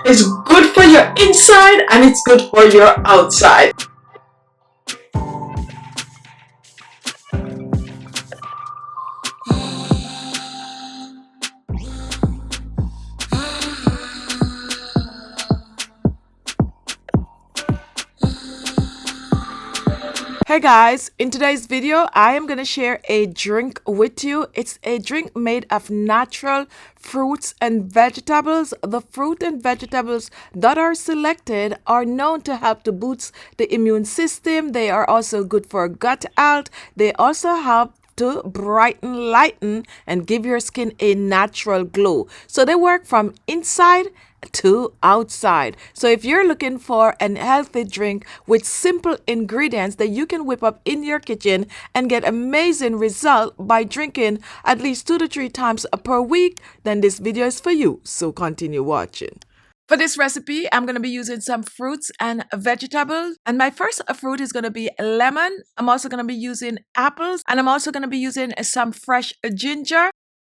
It's good for your inside and it's good for your outside. Hey guys, in today's video I am going to share a drink with you. It's a drink made of natural fruits and vegetables. The fruit and vegetables that are selected are known to help to boost the immune system. They are also good for gut health. They also help to brighten, lighten, and give your skin a natural glow. So they work from inside to outside. So if you're looking for an healthy drink with simple ingredients that you can whip up in your kitchen and get amazing result by drinking at least 2 to 3 times per week, then this video is for you. So continue watching. For this recipe, I'm going to be using some fruits and vegetables. And my first fruit is going to be lemon. I'm also going to be using apples. And I'm also going to be using some fresh ginger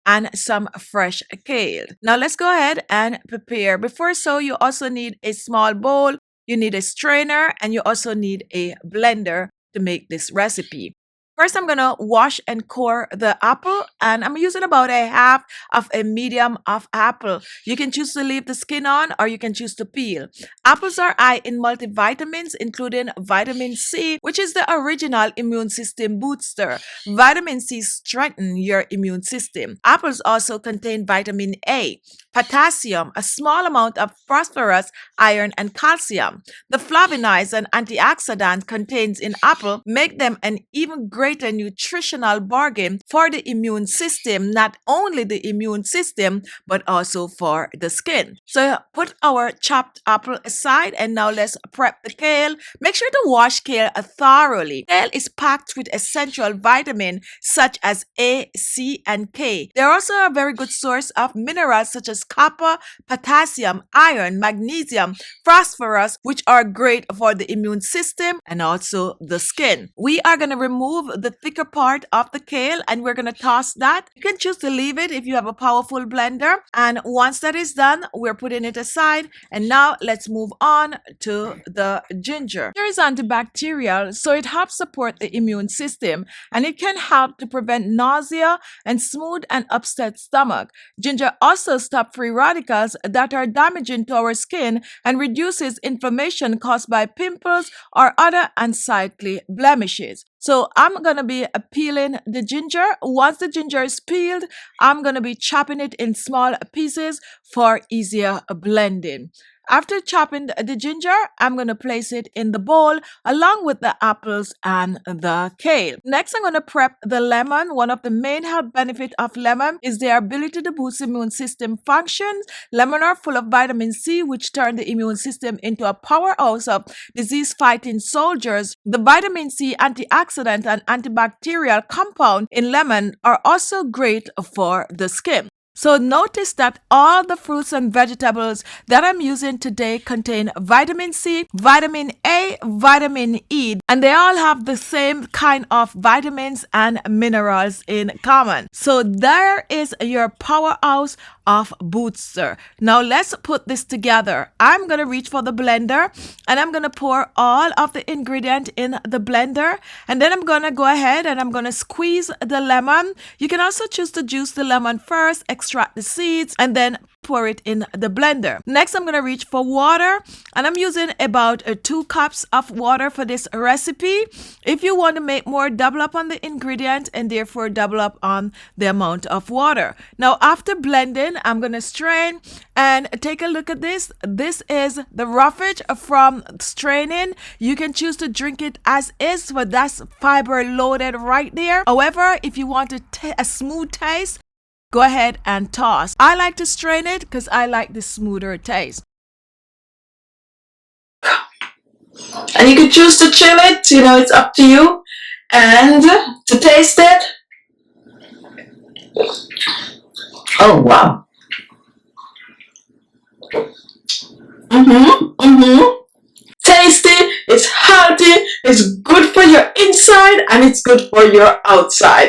and some fresh kale. Now let's go ahead and prepare. Before so, you also need a small bowl. You need a strainer. And you also need a blender to make this recipe. First, I'm going to wash and core the apple, and I'm using about a half of a medium of apple. You can choose to leave the skin on or you can choose to peel. Apples are high in multivitamins, including vitamin C, which is the original immune system booster. Vitamin C strengthens your immune system. Apples also contain vitamin A, potassium, a small amount of phosphorus, iron, and calcium. The flavonoids and antioxidants contained in apple make them an even greater nutritional bargain for the immune system, not only the immune system, but also for the skin. So put our chopped apple aside and now let's prep the kale. Make sure to wash kale thoroughly. Kale is packed with essential vitamins such as A, C, and K. They're also a very good source of minerals such as copper, potassium, iron, magnesium, phosphorus, which are great for the immune system and also the skin. We are going to remove the thicker part of the kale and we're going to toss that. You can choose to leave it if you have a powerful blender. And once that is done, we're putting it aside. And now let's move on to the ginger. Ginger is antibacterial, so it helps support the immune system and it can help to prevent nausea and smooth and upset stomach. Ginger also stops free radicals that are damaging to our skin and reduces inflammation caused by pimples or other unsightly blemishes. So I'm going to be peeling the ginger. Once the ginger is peeled, I'm going to be chopping it in small pieces for easier blending. After chopping the ginger, I'm going to place it in the bowl along with the apples and the kale. Next, I'm going to prep the lemon. One of the main health benefits of lemon is their ability to boost immune system functions. Lemon are full of vitamin C, which turn the immune system into a powerhouse of disease-fighting soldiers. The vitamin C antioxidant and antibacterial compound in lemon are also great for the skin. So notice that all the fruits and vegetables that I'm using today contain vitamin C, vitamin A, vitamin E, and they all have the same kind of vitamins and minerals in common. So there is your powerhouse of booster. Now let's put this together. I'm going to reach for the blender and I'm going to pour all of the ingredient in the blender, and then I'm going to go ahead and I'm going to squeeze the lemon. You can also choose to juice the lemon first, extract the seeds, and then pour it in the blender. Next, I'm going to reach for water, and I'm using about 2 cups of water for this recipe. If you want to make more, double up on the ingredient and therefore double up on the amount of water. Now, after blending, I'm going to strain and take a look at this. This is the roughage from straining. You can choose to drink it as is, but that's fiber loaded right there. However, if you want a smooth taste, go ahead and toss. I like to strain it because I like the smoother taste. And you can choose to chill it, it's up to you. And to taste it. Oh, wow. Tasty, it's healthy, it's good for your inside and it's good for your outside.